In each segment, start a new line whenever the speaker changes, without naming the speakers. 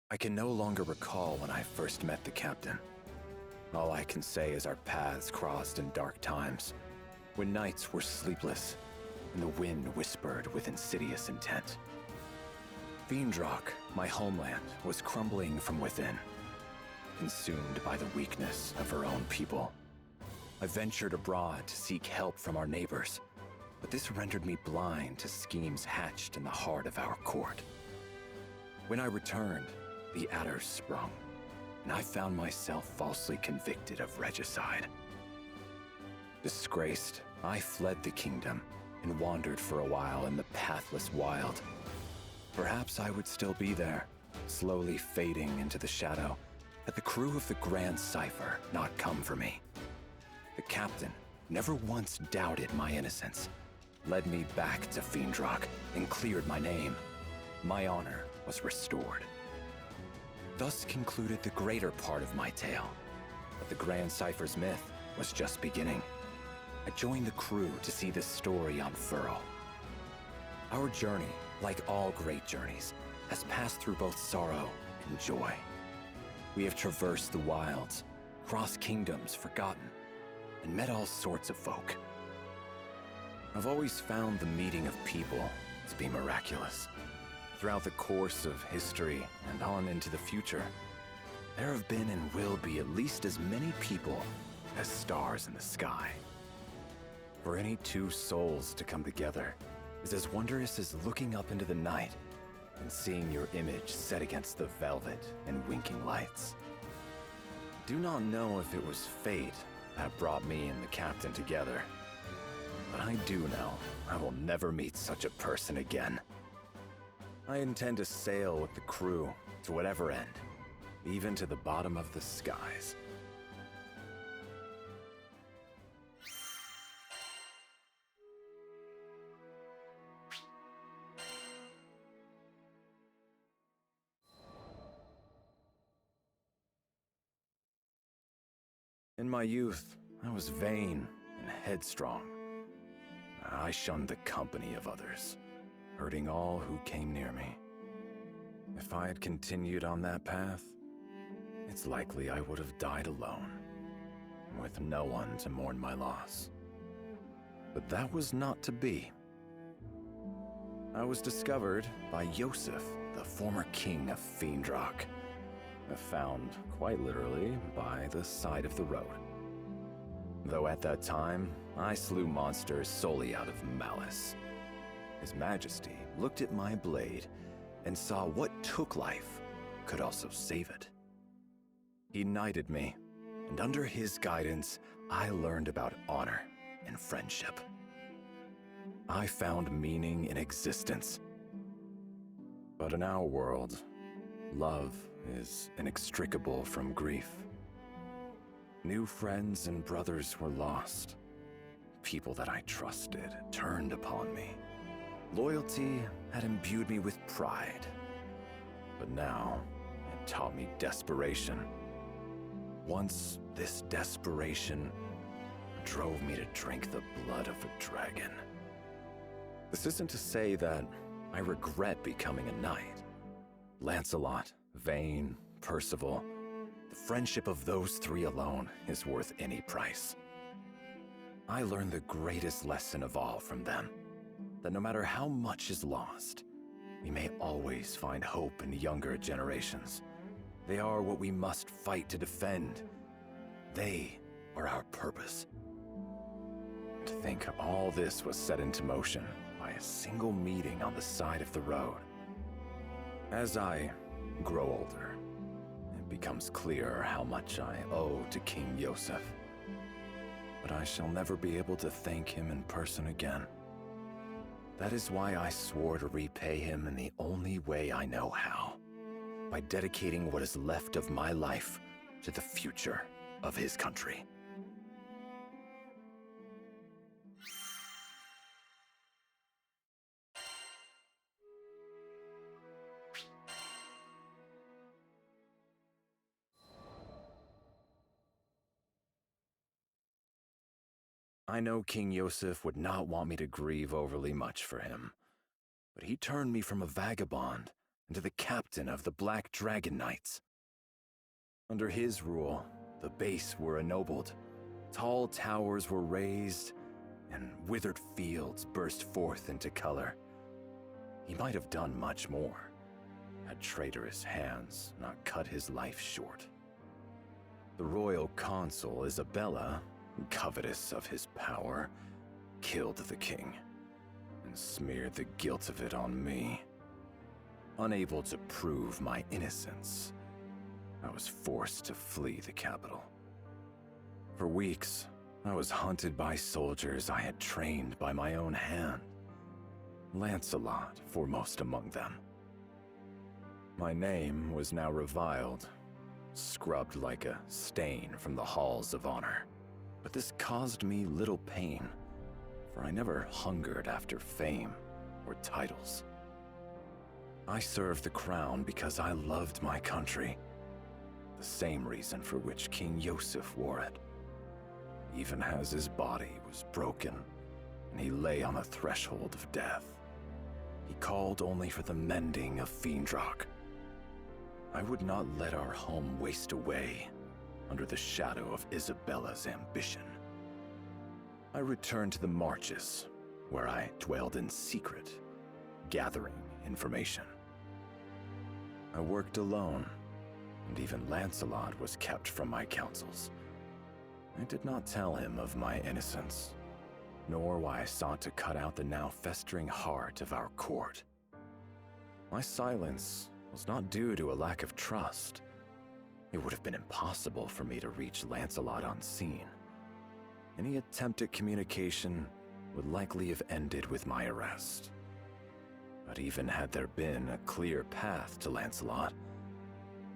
I can no longer recall when I first met the captain. All I can say is our paths crossed in dark times, when nights were sleepless and the wind whispered with insidious intent. Fiendrock, my homeland, was crumbling from within, consumed by the weakness of her own people. I ventured abroad to seek help from our neighbors, but this rendered me blind to schemes hatched in the heart of our court. When I returned, the adders sprung, and I found myself falsely convicted of regicide. Disgraced, I fled the kingdom and wandered for a while in the pathless wild. Perhaps I would still be there, slowly fading into the shadow, had the crew of the Grand Cipher not come for me. The captain never once doubted my innocence, led me back to Fiendrock, and cleared my name. My honor was restored. Thus concluded the greater part of my tale, but the Grand Cipher's myth was just beginning. I joined the crew to see this story unfurl. Our journey, like all great journeys, has passed through both sorrow and joy. We have traversed the wilds, crossed kingdoms forgotten, and met all sorts of folk. I've always found the meeting of people to be miraculous. Throughout the course of history and on into the future, there have been and will be at least as many people as stars in the sky. For any two souls to come together is as wondrous as looking up into the night and seeing your image set against the velvet and winking lights. Do not know if it was fate that brought me and the captain together, but I do know I will never meet such a person again. I intend to sail with the crew to whatever end, even to the bottom of the skies. In my youth, I was vain and headstrong. I shunned the company of others, hurting all who came near me. If I had continued on that path, it's likely I would have died alone, with no one to mourn my loss. But that was not to be. I was discovered by Yosef, the former king of Fiendrock, found, quite literally, by the side of the road. Though at that time, I slew monsters solely out of malice. His Majesty looked at my blade and saw what took life could also save it. He knighted me, and under his guidance, I learned about honor and friendship. I found meaning in existence. But in our world, love is inextricable from grief. New friends and brothers were lost. People that I trusted turned upon me. Loyalty had imbued me with pride, but now it taught me desperation. Once this desperation drove me to drink the blood of a dragon. This isn't to say that I regret becoming a knight. Lancelot, Vayne, Percival, the friendship of those three alone is worth any price. I learned the greatest lesson of all from them, that no matter how much is lost, we may always find hope in younger generations. They are what we must fight to defend. They are our purpose. To think all this was set into motion by a single meeting on the side of the road. As I grow older, it becomes clearer how much I owe to King Yosef. But I shall never be able to thank him in person again. That is why I swore to repay him in the only way I know how, by dedicating what is left of my life to the future of his country. I know King Yosef would not want me to grieve overly much for him, but he turned me from a vagabond and to the captain of the Black Dragon Knights. Under his rule, the base were ennobled, tall towers were raised, and withered fields burst forth into color. He might have done much more, had traitorous hands not cut his life short. The royal consul Isabella, covetous of his power, killed the king and smeared the guilt of it on me. Unable to prove my innocence, I was forced to flee the capital. For weeks, I was hunted by soldiers I had trained by my own hand, Lancelot foremost among them. My name was now reviled, scrubbed like a stain from the halls of honor. But this caused me little pain, for I never hungered after fame or titles. I served the crown because I loved my country, the same reason for which King Yosef wore it. Even as his body was broken and he lay on the threshold of death, he called only for the mending of Fiendrock. I would not let our home waste away under the shadow of Isabella's ambition. I returned to the marches, where I dwelled in secret, gathering information. I worked alone, and even Lancelot was kept from my counsels. I did not tell him of my innocence, nor why I sought to cut out the now festering heart of our court. My silence was not due to a lack of trust. It would have been impossible for me to reach Lancelot unseen. Any attempt at communication would likely have ended with my arrest. But even had there been a clear path to Lancelot,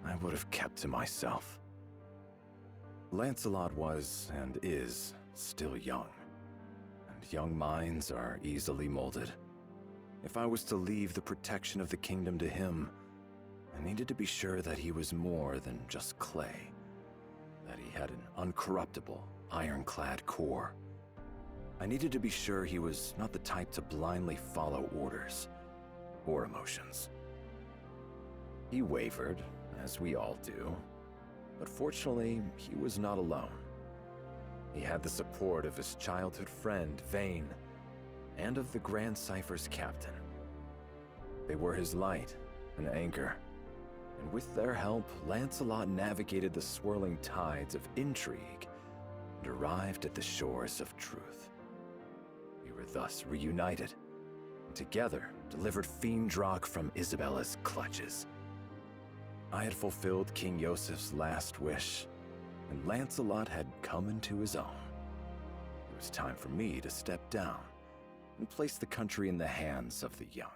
I would have kept to myself. Lancelot was and is still young, and young minds are easily molded. If I was to leave the protection of the kingdom to him, I needed to be sure that he was more than just clay, that he had an uncorruptible, ironclad core. I needed to be sure he was not the type to blindly follow orders or emotions. He wavered, as we all do, but fortunately, he was not alone. He had the support of his childhood friend, Vayne, and of the Grand Cypher's captain. They were his light and anchor, and with their help, Lancelot navigated the swirling tides of intrigue and arrived at the shores of truth. We were thus reunited, and together delivered Fiendrock from Isabella's clutches. I had fulfilled King Yosef's last wish, and Lancelot had come into his own. It was time for me to step down and place the country in the hands of the young.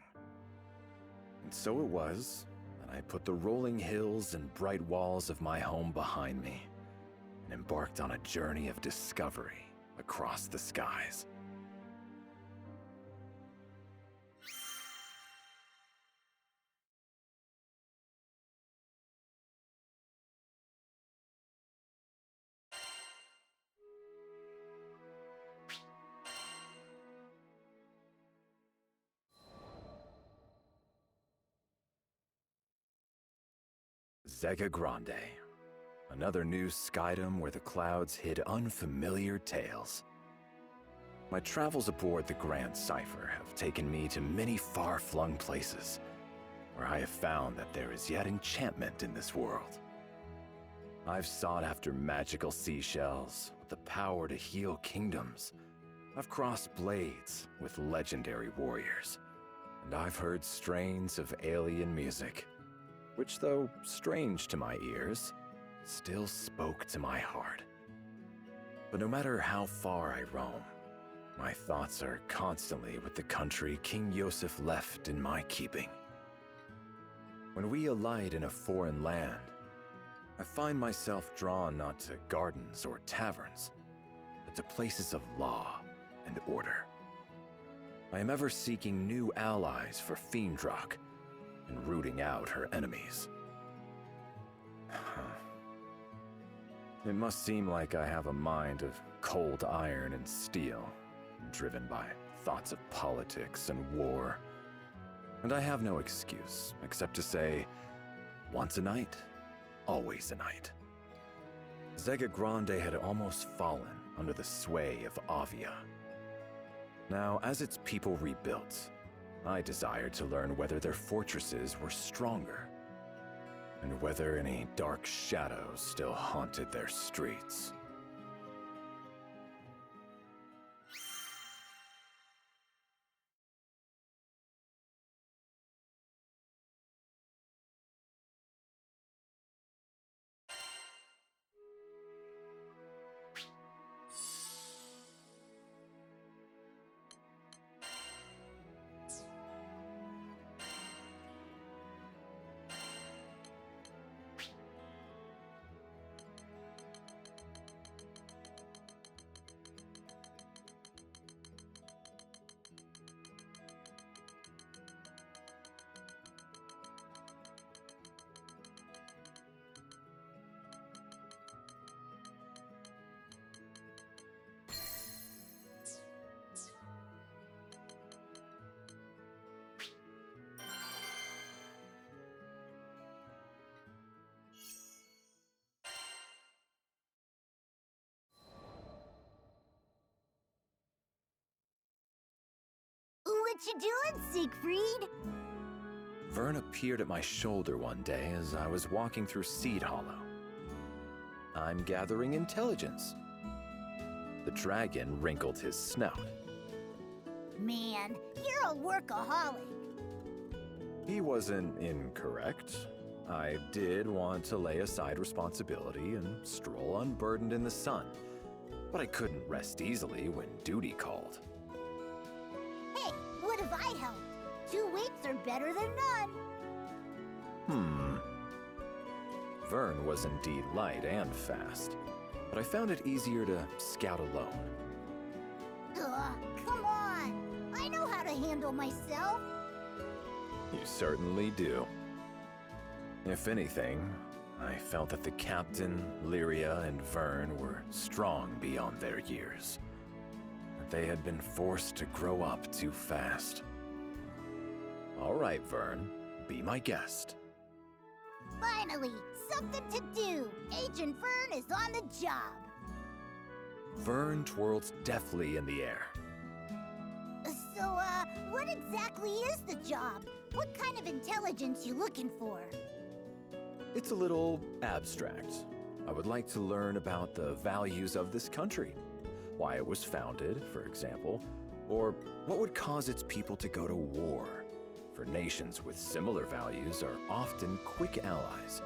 And so it was that I put the rolling hills and bright walls of my home behind me and embarked on a journey of discovery across the skies. Zega Grande, another new skydom where the clouds hid unfamiliar tales. My travels aboard the Grand Cypher have taken me to many far-flung places, where I have found that there is yet enchantment in this world. I've sought after magical seashells with the power to heal kingdoms. I've crossed blades with legendary warriors, and I've heard strains of alien music, which, though strange to my ears, still spoke to my heart. But no matter how far I roam, my thoughts are constantly with the country King Yosef left in my keeping. When we alight in a foreign land, I find myself drawn not to gardens or taverns, but to places of law and order. I am ever seeking new allies for Fiendrock, and rooting out her enemies. It must seem like I have a mind of cold iron and steel, driven by thoughts of politics and war. And I have no excuse, except to say, once a night, always a night. Zega Grande had almost fallen under the sway of Avia. Now, as its people rebuilt, I desired to learn whether their fortresses were stronger, and whether any dark shadows still haunted their streets.
What you doing, Siegfried?
Vern appeared at my shoulder one day as I was walking through Seed Hollow. I'm gathering intelligence. The dragon wrinkled his snout.
Man, you're a workaholic.
He wasn't incorrect. I did want to lay aside responsibility and stroll unburdened in the sun, but I couldn't rest easily when duty called.
Hey, what if I helped? 2 weeks are better than none.
Vern was indeed light and fast, but I found it easier to scout alone.
Come on. I know how to handle myself.
You certainly do. If anything, I felt that the captain, Lyria, and Vern were strong beyond their years. That they had been forced to grow up too fast. All right, Vern, be my guest.
Finally, something to do. Agent Vern is on the job.
Vern twirled deftly in the air.
So, what exactly is the job? What kind of intelligence you looking for?
It's a little abstract. I would like to learn about the values of this country. Why it was founded, for example, or what would cause its people to go to war. For nations with similar values are often quick allies.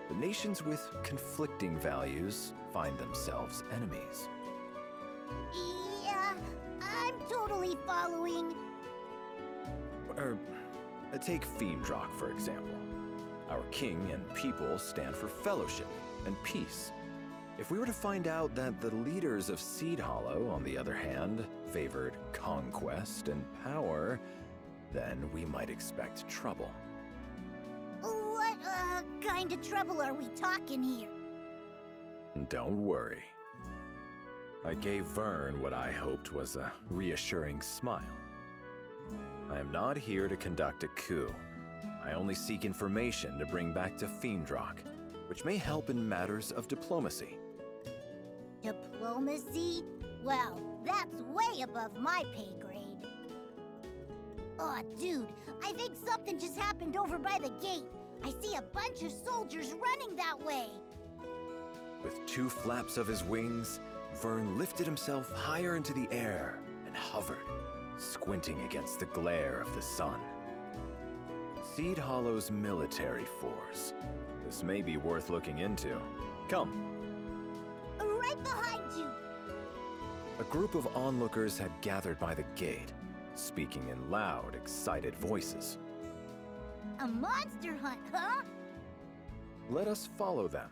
The nations with conflicting values find themselves enemies.
Yeah, I'm totally following.
Take Fiendrock, for example. Our king and people stand for fellowship and peace. If we were to find out that the leaders of Seed Hollow, on the other hand, favored conquest and power, then we might expect trouble.
What, kind of trouble are we talking here?
Don't worry. I gave Vern what I hoped was a reassuring smile. I am not here to conduct a coup. I only seek information to bring back to Fiendrock, which may help in matters of diplomacy.
Diplomacy? Well, that's way above my pay grade. Aw, dude, I think something just happened over by the gate. I see a bunch of soldiers running that way.
With 2 flaps of his wings, Vern lifted himself higher into the air and hovered, squinting against the glare of the sun. Seed Hollow's military force. This may be worth looking into. Come.
Right behind you.
A group of onlookers had gathered by the gate, speaking in loud, excited voices.
A monster hunt, huh?
Let us follow them.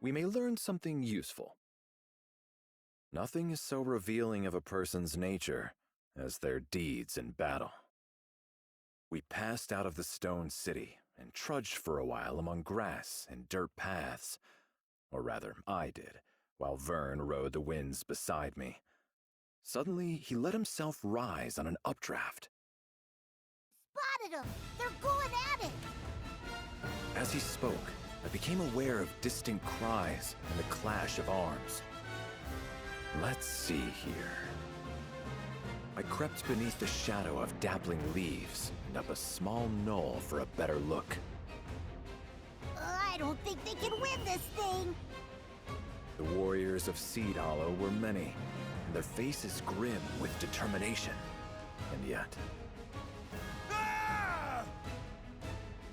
We may learn something useful. Nothing is so revealing of a person's nature as their deeds in battle. We passed out of the stone city and trudged for a while among grass and dirt paths. Or rather, I did, while Vern rode the winds beside me. Suddenly, he let himself rise on an updraft.
spotted them! They're going at it!
As he spoke, I became aware of distant cries and the clash of arms. Let's see here. I crept beneath the shadow of dappling leaves and up a small knoll for a better look.
I don't think they can win this thing!
The warriors of Seed Hollow were many, and their faces grim with determination. And yet...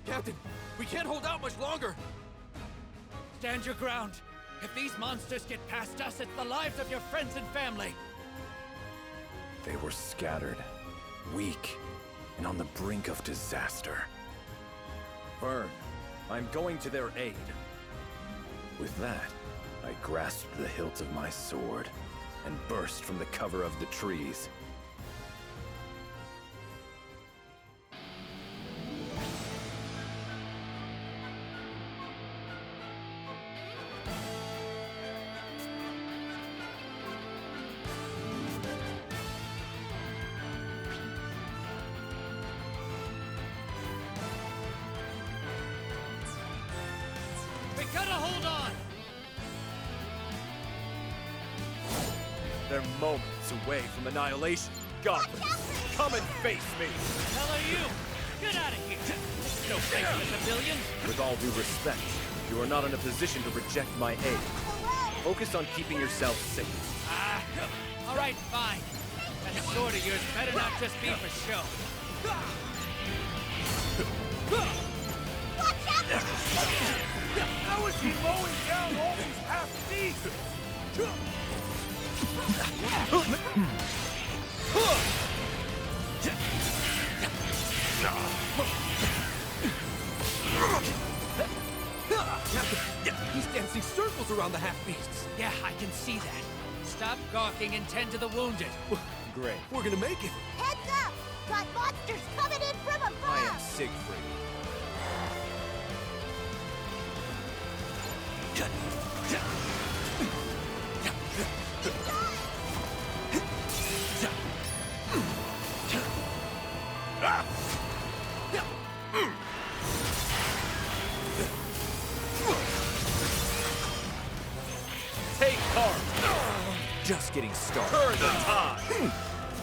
Captain, we can't hold out much longer! Stand your ground. If these monsters get past us, it's the lives of your friends and family.
They were scattered, weak, and on the brink of disaster. Vern, I'm going to their aid. With that, I grasped the hilt of my sword and burst from the cover of the trees.
We gotta hold on!
They're moments away from annihilation. Goblins, come and face me!
The hell are you? Get out of here! No place for civilians!
With all due respect, you are not in a position to reject my aid. Focus on keeping yourself safe.
All right, fine. That sword of yours better not just be for show.
Watch out!
How is he mowing down all these half-beasts? He's dancing circles around the half-beasts. Yeah, I can see that. Stop gawking and tend to the wounded.
Great.
We're gonna make it.
Heads up! Got monsters coming in from above!
I am Siegfried. Take heart!
Just getting started.
Turn the tide!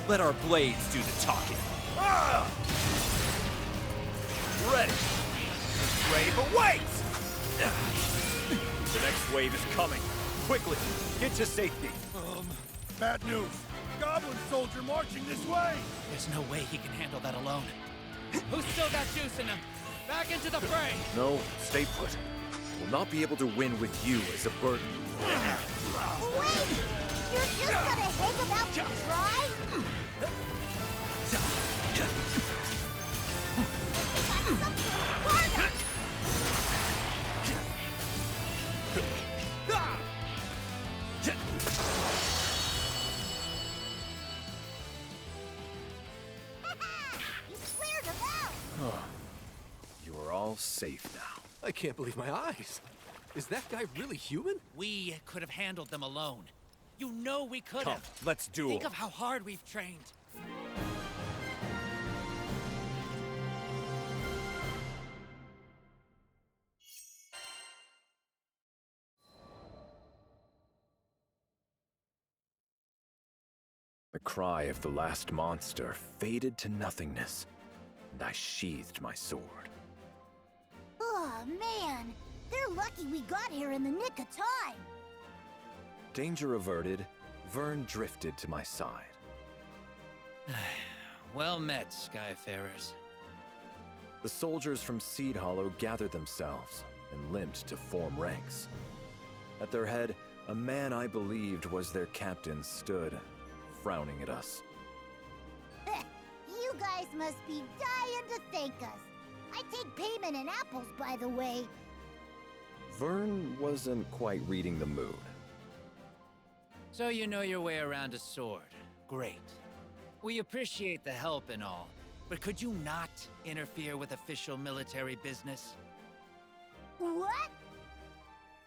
Let our blades do the talking.
Ready! Wave awaits! The next wave is coming. Quickly, get to safety.
Bad news. Goblin soldier marching this way.
There's no way he can handle that alone. Who's still got juice in him? Back into the fray!
No, stay put. We'll not be able to win with you as a burden.
Wait! You're just gonna hang about to dry? You cleared them out!
You are all safe now.
I can't believe my eyes. Is that guy really human?
We could have handled them alone. You know we could
Come,
have.
let's duel.
Think of how hard we've trained.
The cry of the last monster faded to nothingness, and I sheathed my sword.
Oh, man! They're lucky we got here in the nick of time!
Danger averted, Vern drifted to my side.
Well met, Skyfarers.
The soldiers from Seed Hollow gathered themselves and limped to form ranks. At their head, a man I believed was their captain stood, frowning at us.
You guys must be dying to thank us. I take payment in apples, by the way.
Vern wasn't quite reading the mood.
So you know your way around a sword. Great. We appreciate the help and all, but could you not interfere with official military business?
What?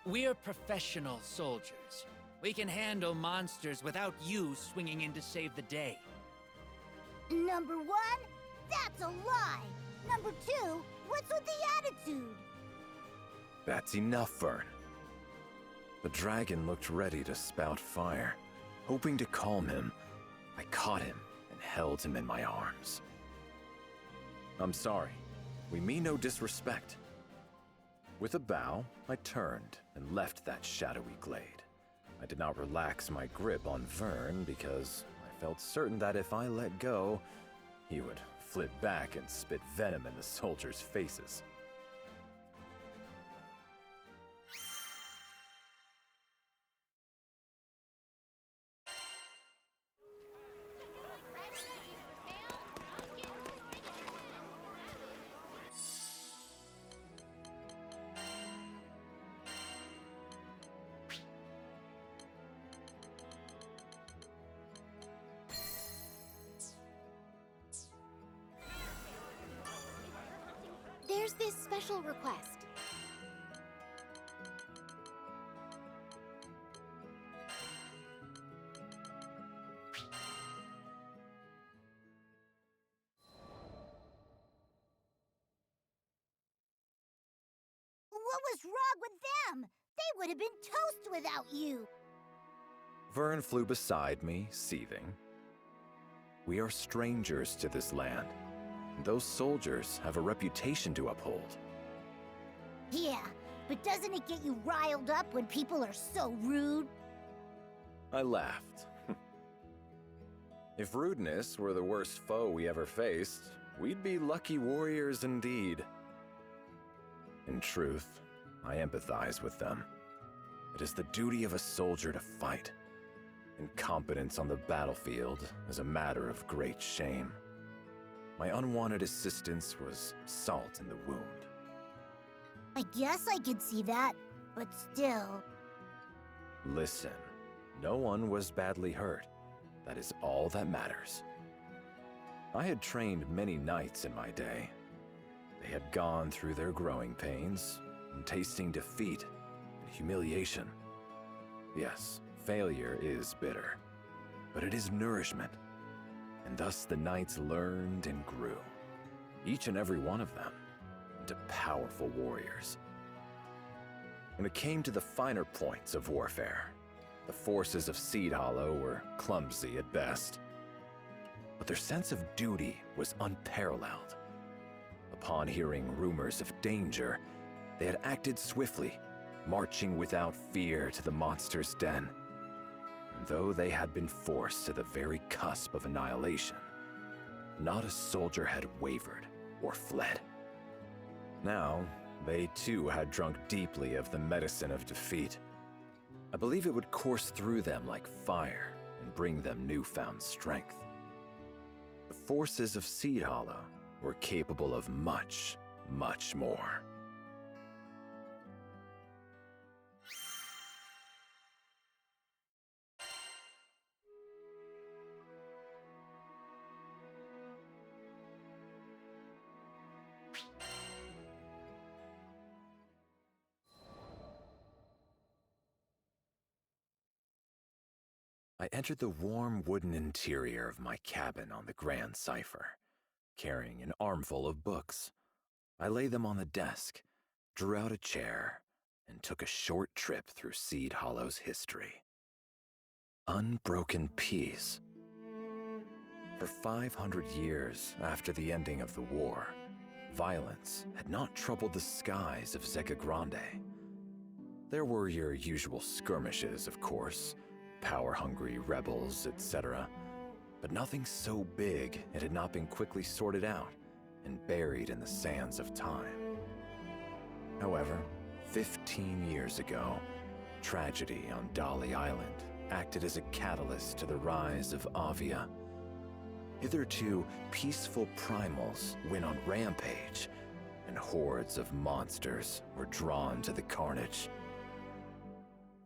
We're professional soldiers. We can handle monsters without you swinging in to save the day.
Number one, That's a lie! Number 2, what's with the attitude?
That's enough, Vern. The dragon looked ready to spout fire. Hoping to calm him, I caught him and held him in my arms. I'm sorry. We mean no disrespect. With a bow, I turned and left that shadowy glade. I did not relax my grip on Vern because I felt certain that if I let go, he would flip back and spit venom in the soldiers' faces.
There's this special request.
What was wrong with them? They would have been toast without you.
Vern flew beside me, seething. We are strangers to this land. Those soldiers have a reputation to uphold.
Yeah, but doesn't it get you riled up when people are so rude?
I laughed. If rudeness were the worst foe we ever faced, we'd be lucky warriors indeed. In truth, I empathize with them. It is the duty of a soldier to fight. Incompetence on the battlefield is a matter of great shame. My unwanted assistance was salt in the wound.
I guess I could see that, but still.
Listen, no one was badly hurt. That is all that matters. I had trained many knights in my day. They had gone through their growing pains, and tasting defeat and humiliation. Yes, failure is bitter, but it is nourishment. And thus the knights learned and grew, each and every one of them, into powerful warriors. When it came to the finer points of warfare, the forces of Seed Hollow were clumsy at best. But their sense of duty was unparalleled. Upon hearing rumors of danger, they had acted swiftly, marching without fear to the monster's den. And though they had been forced to the very cusp of annihilation, not a soldier had wavered or fled. Now, they too had drunk deeply of the medicine of defeat. I believe it would course through them like fire and bring them newfound strength. The forces of Seed Hollow were capable of much, much more. I entered the warm wooden interior of my cabin on the Grand Cipher, carrying an armful of books. I laid them on the desk, drew out a chair, and took a short trip through Seed Hollow's history. Unbroken peace. For 500 years after the ending of the war, violence had not troubled the skies of Zeka Grande. There were your usual skirmishes, of course, power-hungry rebels, etc., but nothing so big it had not been quickly sorted out and buried in the sands of time. However, 15 years ago, tragedy on Dolly Island acted as a catalyst to the rise of Avia. Hitherto peaceful primals went on rampage, and hordes of monsters were drawn to the carnage.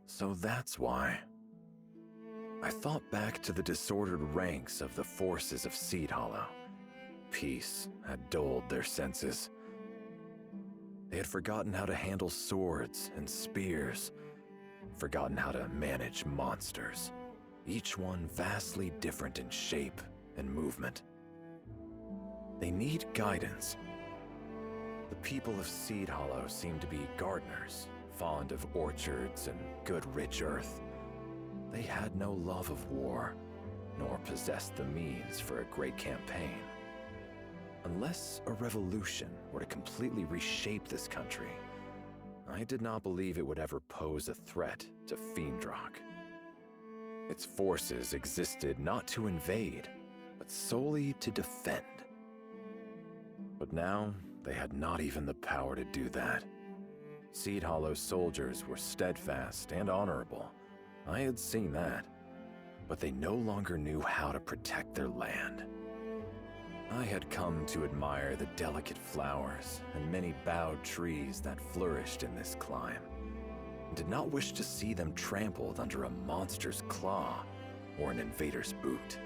So that's why I thought back to the disordered ranks of the forces of Seed Hollow. Peace had dulled their senses. They had forgotten how to handle swords and spears, forgotten how to manage monsters, each one vastly different in shape and movement. They need guidance. The people of Seed Hollow seem to be gardeners, fond of orchards and good rich earth. They had no love of war, nor possessed the means for a great campaign. Unless a revolution were to completely reshape this country, I did not believe it would ever pose a threat to Fiendrock. Its forces existed not to invade, but solely to defend. But now, they had not even the power to do that. Seed Hollow soldiers were steadfast and honorable. I had seen that. But they no longer knew how to protect their land. I had come to admire the delicate flowers and many bowed trees that flourished in this clime, and did not wish to see them trampled under a monster's claw or an invader's boot.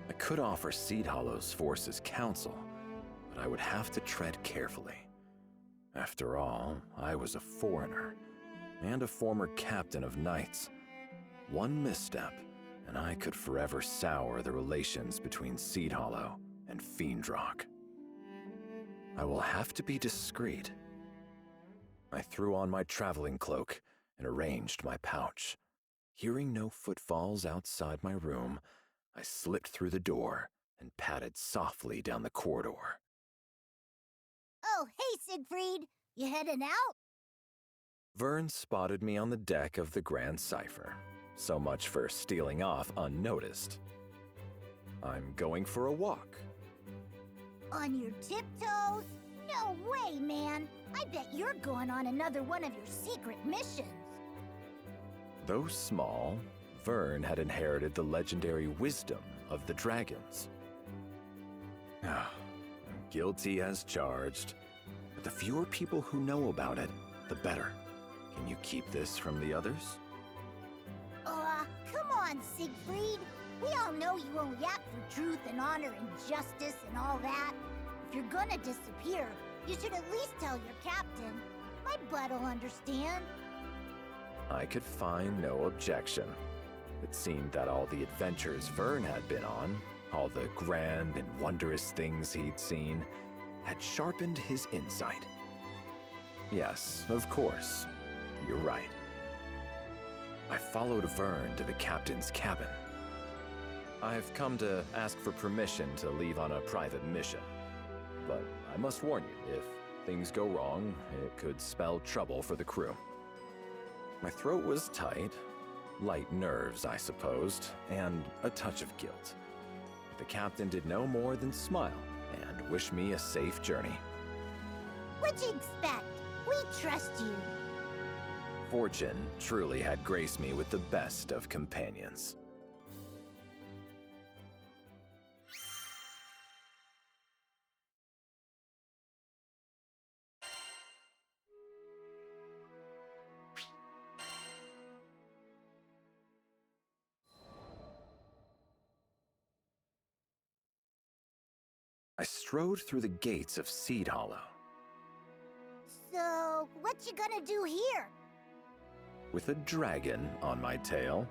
I could offer Seed Hollow's forces counsel, but I would have to tread carefully. After all, I was a foreigner, and a former captain of knights. One misstep, and I could forever sour the relations between Seed Hollow and Fiendrock. I will have to be discreet. I threw on my traveling cloak and arranged my pouch. Hearing no footfalls outside my room, I slipped through the door and padded softly down the corridor.
Oh, hey, Siegfried. You heading out?
Vern spotted me on the deck of the Grand Cipher. So much for stealing off unnoticed. I'm going for a walk.
On your tiptoes? No way, man. I bet you're going on another one of your secret missions.
Though small, Vern had inherited the legendary wisdom of the dragons. Guilty as charged. But the fewer people who know about it, the better. Can you keep this from the others?
Come on, Siegfried. We all know you only act for truth and honor and justice and all that. If you're gonna disappear, you should at least tell your captain. My butt'll understand.
I could find no objection. It seemed that all the adventures Vern had been on, all the grand and wondrous things he'd seen, had sharpened his insight. Yes, of course. You're right. I followed Vern to the captain's cabin. I've come to ask for permission to leave on a private mission. But I must warn you, if things go wrong, it could spell trouble for the crew. My throat was tight, light nerves, I supposed, and a touch of guilt. The captain did no more than smile and wish me a safe journey.
What'd you expect? We trust you.
Fortune truly had graced me with the best of companions. I strode through the gates of Seed Hollow.
So, what you gonna do here?
With a dragon on my tail.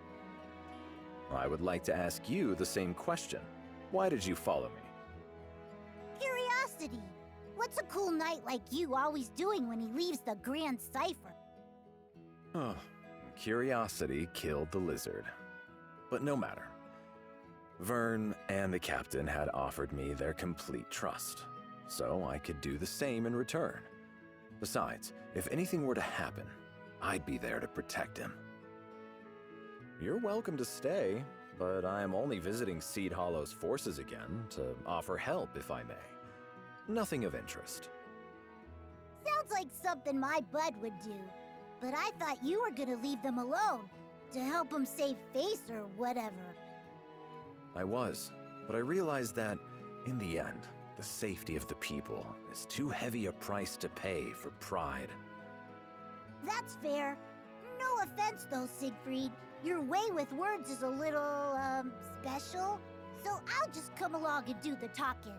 I would like to ask you the same question. Why did you follow me?
Curiosity. What's a cool knight like you always doing when he leaves the Grand Cipher?
Oh, curiosity killed the lizard. But no matter. Vern and the captain had offered me their complete trust, so I could do the same in return. Besides, if anything were to happen, I'd be there to protect him. You're welcome to stay, but I am only visiting Seed Hollow's forces again to offer help if I may. Nothing of interest.
Sounds like something my bud would do. But I thought you were gonna leave them alone, to help them save face or whatever.
I was, but I realized that, in the end, the safety of the people is too heavy a price to pay for pride.
That's fair. No offense though, Siegfried. Your way with words is a little, special. So I'll just come along and do the talking.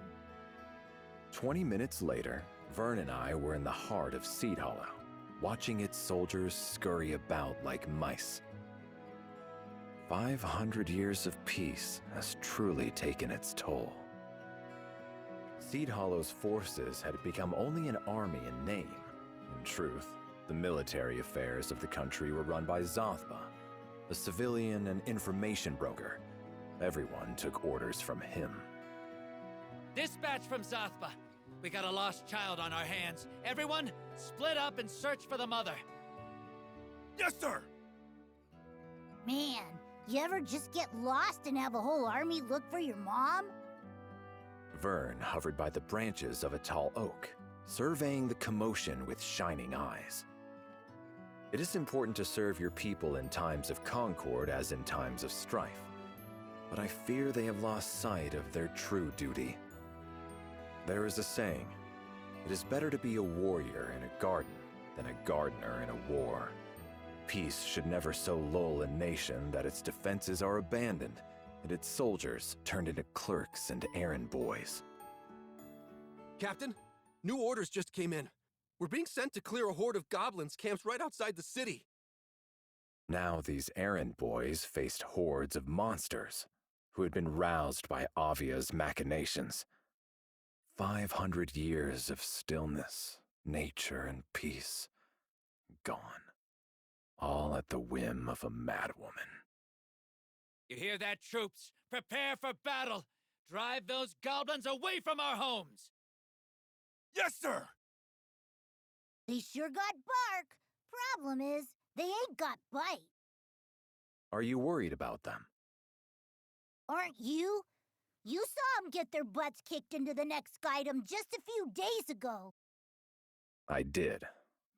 20 minutes later, Vern and I were in the heart of Seed Hollow, watching its soldiers scurry about like mice. 500 years of peace has truly taken its toll. Seed Hollow's forces had become only an army in name. In truth, the military affairs of the country were run by Zothba, a civilian and information broker. Everyone took orders from him.
Dispatch from Zothba. We got a lost child on our hands. Everyone, split up and search for the mother.
Yes, sir!
Man, you ever just get lost and have a whole army look for your mom?
Vern hovered by the branches of a tall oak, surveying the commotion with shining eyes. It is important to serve your people in times of concord as in times of strife, but I fear they have lost sight of their true duty. There is a saying, it is better to be a warrior in a garden than a gardener in a war. Peace should never so lull a nation that its defenses are abandoned and its soldiers turned into clerks and errand boys.
Captain, new orders just came in. We're being sent to clear a horde of goblins camped right outside the city.
Now these errand boys faced hordes of monsters who had been roused by Avia's machinations. 500 years of stillness, nature, and peace gone. All at the whim of a madwoman.
You hear that, troops? Prepare for battle! Drive those goblins away from our homes!
Yes, sir!
They sure got bark. Problem is, they ain't got bite.
Are you worried about them?
Aren't you? You saw them get their butts kicked into the next item just a few days ago.
I did,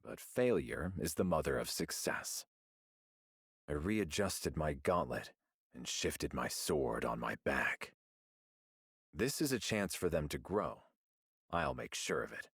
but failure is the mother of success. I readjusted my gauntlet and shifted my sword on my back. This is a chance for them to grow. I'll make sure of it.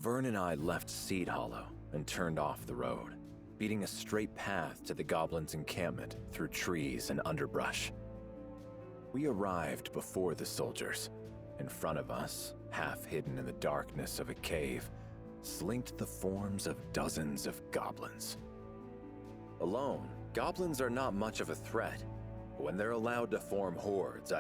Vern and I left Seed Hollow and turned off the road, beating a straight path to the goblins' encampment through trees and underbrush. We arrived before the soldiers. In front of us, half hidden in the darkness of a cave, slinked the forms of dozens of goblins. Alone, goblins are not much of a threat. When they're allowed to form hordes,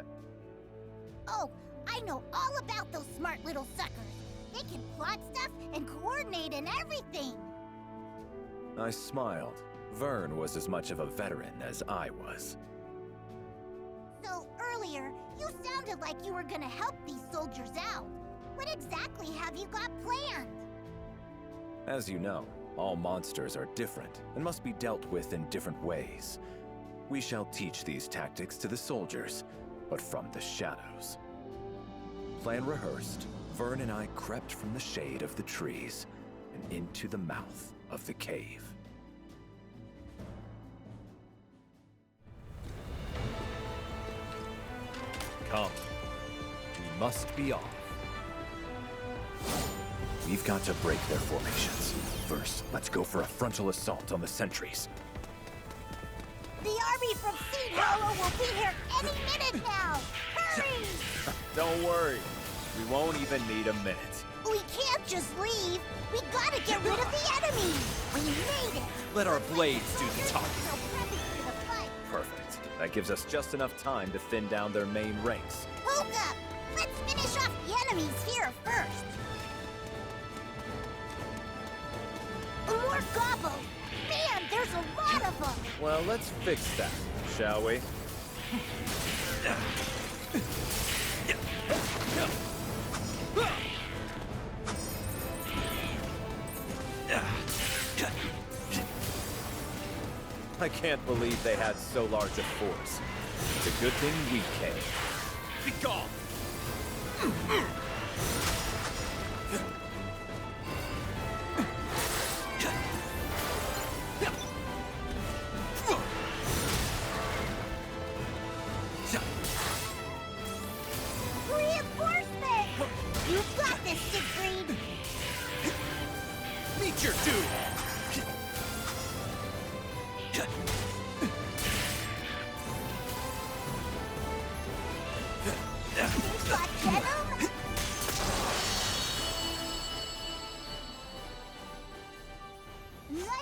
Oh, I know all about those smart little suckers. They can plot stuff and coordinate and everything.
I smiled. Vern was as much of a veteran as I was.
So earlier, you sounded like you were gonna help these soldiers out. What exactly have you got planned?
As you know, all monsters are different and must be dealt with in different ways. We shall teach these tactics to the soldiers, but from the shadows. Plan rehearsed, Vern and I crept from the shade of the trees and into the mouth of the cave. Come. We must be off. We've got to break their formations. First, let's go for a frontal assault on the sentries.
The army from Seed Hollow will be here any minute now! Hurry!
Don't worry. We won't even need a minute.
We can't just leave. We gotta get rid of the enemy! We made it!
Let our blades do the
Soldiers
talking.
are still prepping for the fight.
Perfect. That gives us just enough time to thin down their main ranks.
Hold up! Let's finish off the enemies here first! More gobbles! Man, there's a lot of them!
Well, let's fix that, shall we? I can't believe they had so large a force. It's a good thing we came.
Be gone!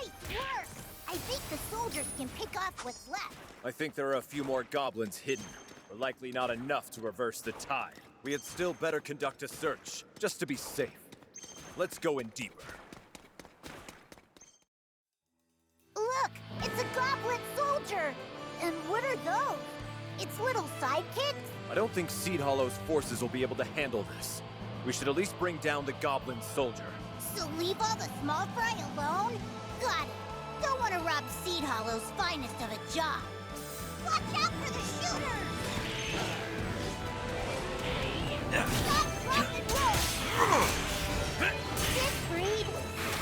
Nice work! I think the soldiers can pick off what's left.
I think there are a few more goblins hidden, but likely not enough to reverse the tide. We had still better conduct a search, just to be safe. Let's go in deeper.
Look! It's a goblin soldier! And what are those? It's little sidekicks?
I don't think Seed Hollow's forces will be able to handle this. We should at least bring down the goblin soldier.
So leave all the small fry alone? Got it. Don't want to rob Seed Hollow's finest of a job. Watch out for the shooters! Stop, rock, and roll! Siegfried!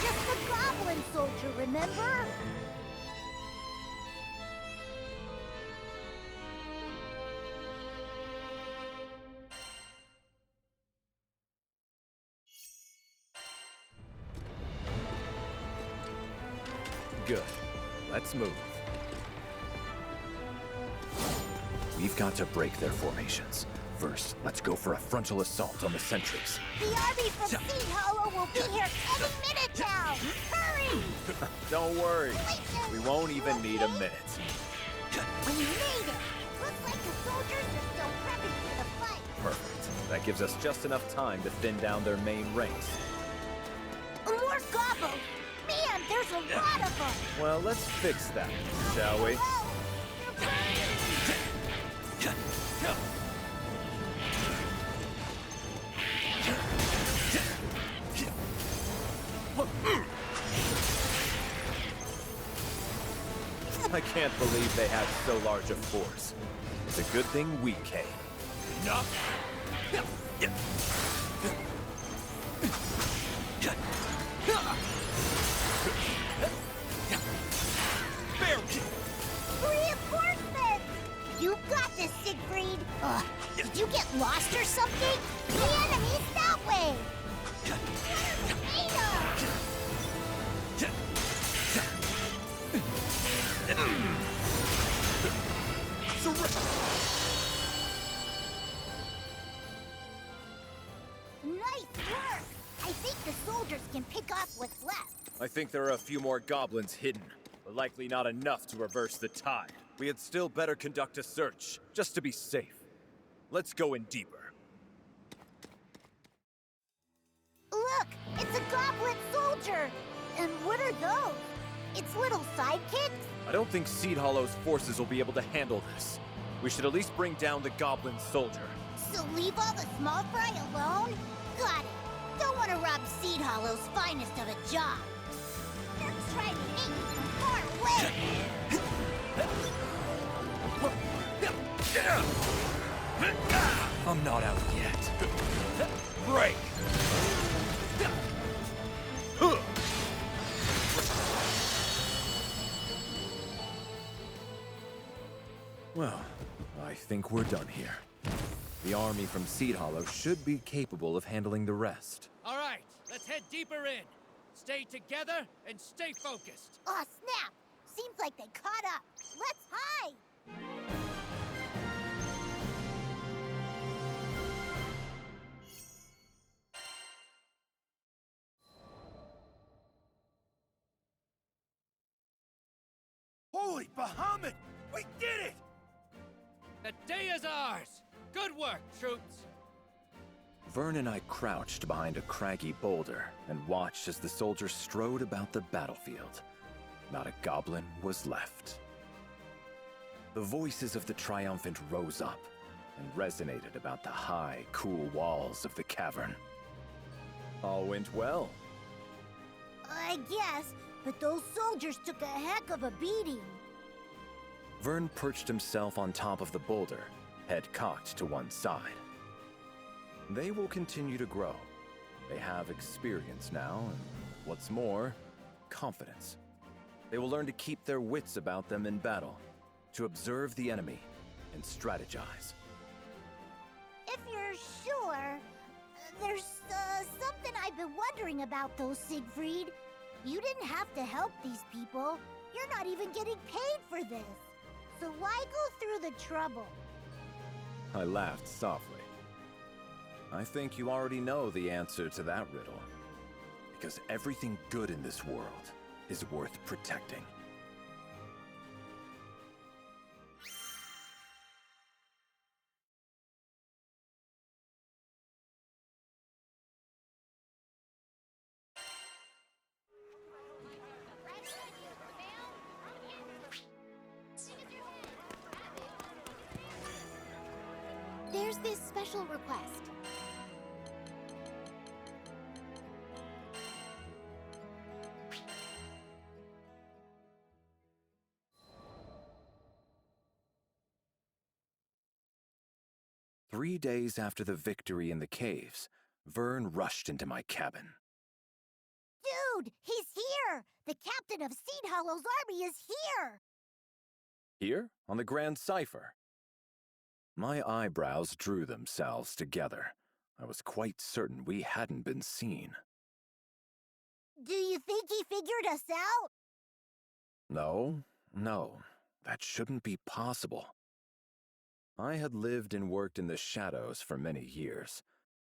Just a goblin soldier, remember?
Good. Let's move. We've got to break their formations. First, let's go for a frontal assault on the sentries.
The army from Seed Hollow will be here any minute now! Hurry!
Don't worry. We won't even need a minute.
We made it! Looks like the soldiers are still prepping for the fight.
Perfect. That gives us just enough time to thin down their main ranks.
More gobbles! Man, there's a lot of them!
Well, let's fix that, shall we?
Whoa! They're burning!
I can't believe they had so large a force. It's a good thing we came.
Reinforcements! You got this, Siegfried! Did you get lost or something? The enemy's that way! What are they made of? Nice work! I think the soldiers can pick off what's left.
I think there are a few more goblins hidden, but likely not enough to reverse the tide. We had still better conduct a search, just to be safe. Let's go in deeper.
Look! It's a goblin soldier! And what are those? It's little sidekicks?
I don't think Seed Hollow's forces will be able to handle this. We should at least bring down the goblin soldier.
So leave all the small fry alone? Got it. Don't want to rob Seed Hollow's finest of a job. They're trying to make me from far away.
I'm not out yet. Break!
Well, I think we're done here. The army from Seed Hollow should be capable of handling the rest.
All right, let's head deeper in. Stay together and stay focused.
Aw, snap! Seems like they caught up. Let's hide!
Holy Bahamut! We did it!
The day is ours. Good work, troops.
Vern and I crouched behind a craggy boulder and watched as the soldiers strode about the battlefield. Not a goblin was left. The voices of the triumphant rose up and resonated about the high, cool walls of the cavern. All went well.
I guess, but those soldiers took a heck of a beating.
Vern perched himself on top of the boulder, head cocked to one side. They will continue to grow. They have experience now, and what's more, confidence. They will learn to keep their wits about them in battle, to observe the enemy and strategize.
If you're sure, there's something I've been wondering about though, Siegfried. You didn't have to help these people. You're not even getting paid for this. So why go through the trouble?
I laughed softly. I think you already know the answer to that riddle. Because everything good in this world is worth protecting.
There's this special request.
Three days after the victory in the caves, Vern rushed into my cabin.
Dude, he's here! The captain of Seed Hollow's army is here!
Here, on the Grand Cipher. My eyebrows drew themselves together. I was quite certain we hadn't been seen.
Do you think he figured us out?
No, that shouldn't be possible. I had lived and worked in the shadows for many years.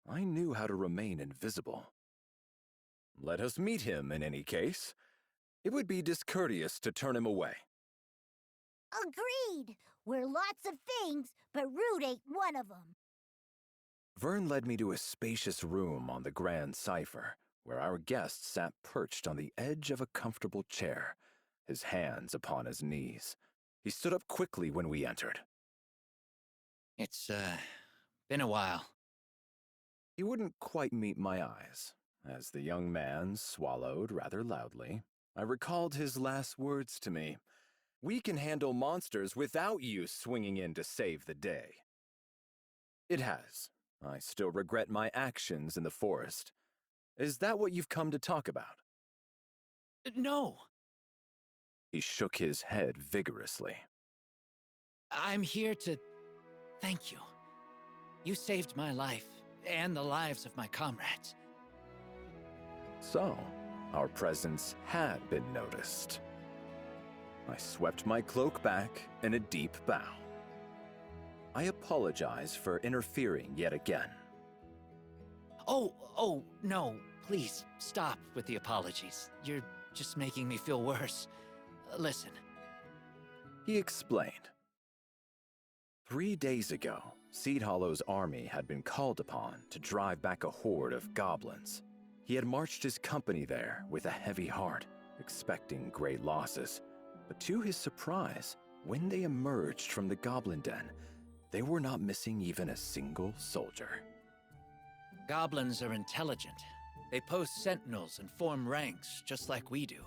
I knew how to remain invisible. Let us meet him in any case. It would be discourteous to turn him away.
Agreed! We're lots of things, but rude ain't one of them.
Vern led me to a spacious room on the Grand Cipher, where our guest sat perched on the edge of a comfortable chair, his hands upon his knees. He stood up quickly when we entered.
It's, been a while.
He wouldn't quite meet my eyes. As the young man swallowed rather loudly, I recalled his last words to me. We can handle monsters without you swinging in to save the day. It has. I still regret my actions in the forest. Is that what you've come to talk about?
No!
He shook his head vigorously.
I'm here to thank you. You saved my life, and the lives of my comrades.
So, our presence had been noticed. I swept my cloak back in a deep bow. I apologize for interfering yet again.
Oh, no, please, stop with the apologies. You're just making me feel worse. Listen.
He explained. 3 days ago, Seed Hollow's army had been called upon to drive back a horde of goblins. He had marched his company there with a heavy heart, expecting great losses. But to his surprise, when they emerged from the goblin den, they were not missing even a single soldier.
Goblins are intelligent. They post sentinels and form ranks, just like we do.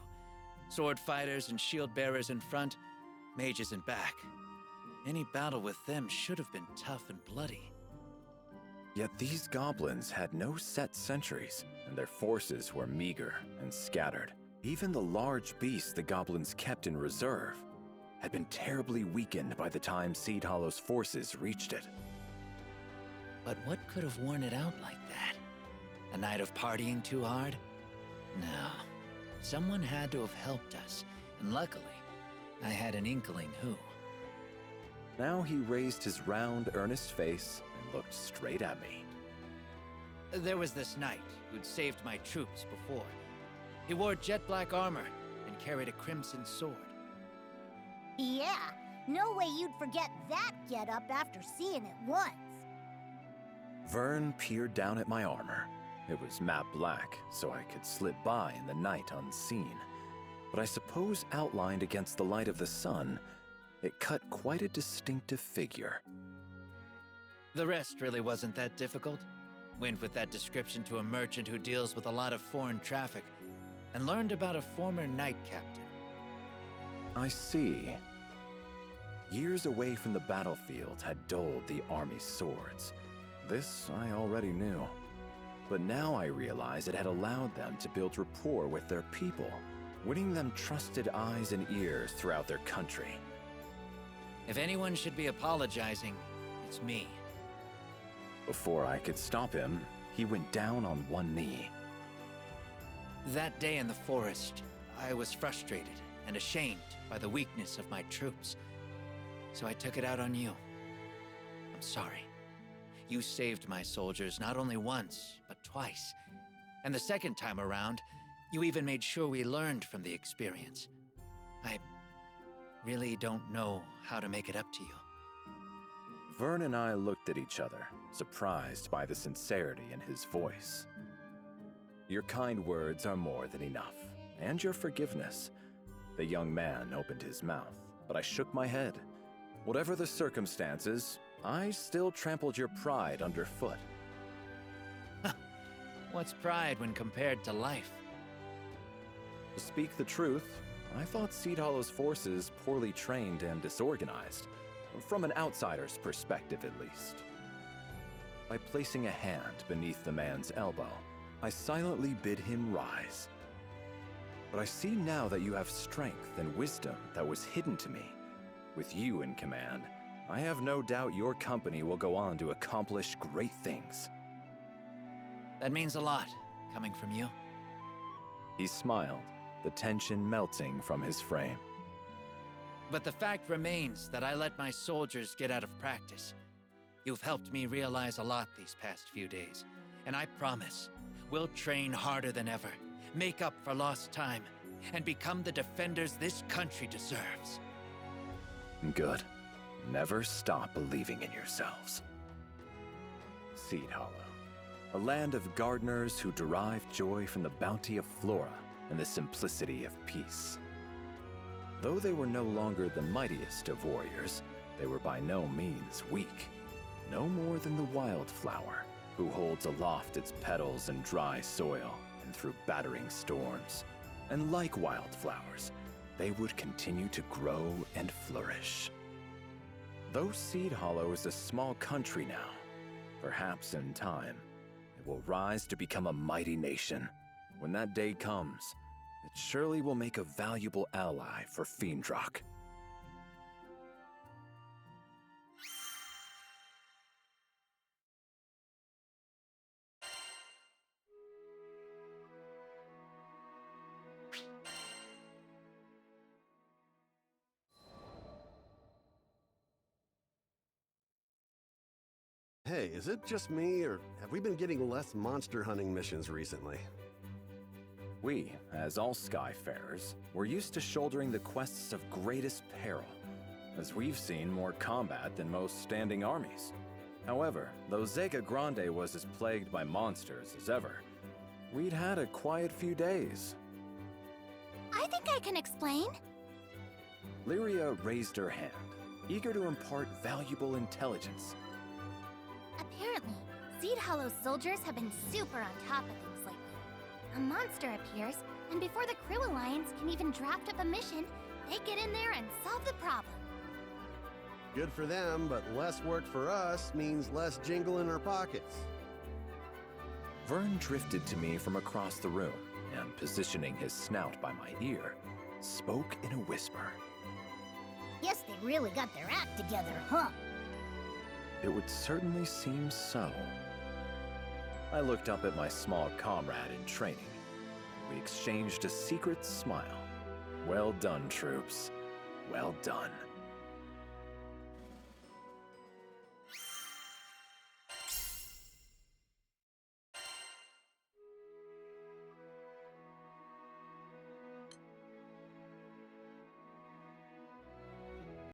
Sword fighters and shield bearers in front, mages in back. Any battle with them should have been tough and bloody.
Yet these goblins had no set sentries, and their forces were meager and scattered. Even the large beasts the goblins kept in reserve had been terribly weakened by the time Seed Hollow's forces reached it.
But what could have worn it out like that? A night of partying too hard? No. Someone had to have helped us, and luckily, I had an inkling who.
Now he raised his round, earnest face and looked straight at me.
There was this knight who'd saved my troops before. He wore jet-black armor and carried a crimson sword.
Yeah, no way you'd forget that getup after seeing it once.
Vern peered down at my armor. It was matte black, so I could slip by in the night unseen. But I suppose outlined against the light of the sun, it cut quite a distinctive figure.
The rest really wasn't that difficult. Went with that description to a merchant who deals with a lot of foreign traffic, and learned about a former knight captain.
I see. Years away from the battlefield had dulled the army's swords. This I already knew. But now I realize it had allowed them to build rapport with their people, winning them trusted eyes and ears throughout their country.
If anyone should be apologizing, it's me.
Before I could stop him, he went down on one knee.
That day in the forest, I was frustrated and ashamed by the weakness of my troops. So I took it out on you. I'm sorry. You saved my soldiers not only once, but twice. And the second time around, You even made sure we learned from the experience. I really don't know how to make it up to you.
Vern and I looked at each other, surprised by the sincerity in his voice. Your kind words are more than enough, and your forgiveness. The young man opened his mouth, but I shook my head. Whatever the circumstances, I still trampled your pride underfoot.
What's pride when compared to life?
To speak the truth, I thought Seed Hollow's forces poorly trained and disorganized, from an outsider's perspective at least. By placing a hand beneath the man's elbow, I silently bid him rise. But I see now that you have strength and wisdom that was hidden to me. With you in command, I have no doubt your company will go on to accomplish great things.
That means a lot, coming from you.
He smiled, the tension melting from his frame.
But the fact remains that I let my soldiers get out of practice. You've helped me realize a lot these past few days, and I promise, we'll train harder than ever, make up for lost time, and become the defenders this country deserves.
Good. Never stop believing in yourselves. Seed Hollow, a land of gardeners who derive joy from the bounty of flora and the simplicity of peace. Though they were no longer the mightiest of warriors, they were by no means weak. No more than the wildflower, who holds aloft its petals in dry soil and through battering storms. And like wildflowers, they would continue to grow and flourish. Though Seed Hollow is a small country now, perhaps in time, it will rise to become a mighty nation. When that day comes, it surely will make a valuable ally for Fiendrock.
Hey, is it just me, or have we been getting less monster hunting missions recently?
We, as all Skyfarers, were used to shouldering the quests of greatest peril, as we've seen more combat than most standing armies. However, though Zega Grande was as plagued by monsters as ever, we'd had a quiet few days.
I think I can explain.
Lyria raised her hand, eager to impart valuable intelligence.
Apparently, Seed Hollow's soldiers have been super on top of things lately. A monster appears, and before the Crew Alliance can even draft up a mission, they get in there and solve the problem.
Good for them, but less work for us means less jingle in our pockets.
Vern drifted to me from across the room, and positioning his snout by my ear, spoke in a whisper.
Guess they really got their act together, huh?
It would certainly seem so. I looked up at my small comrade in training. We exchanged a secret smile. Well done, troops. Well done.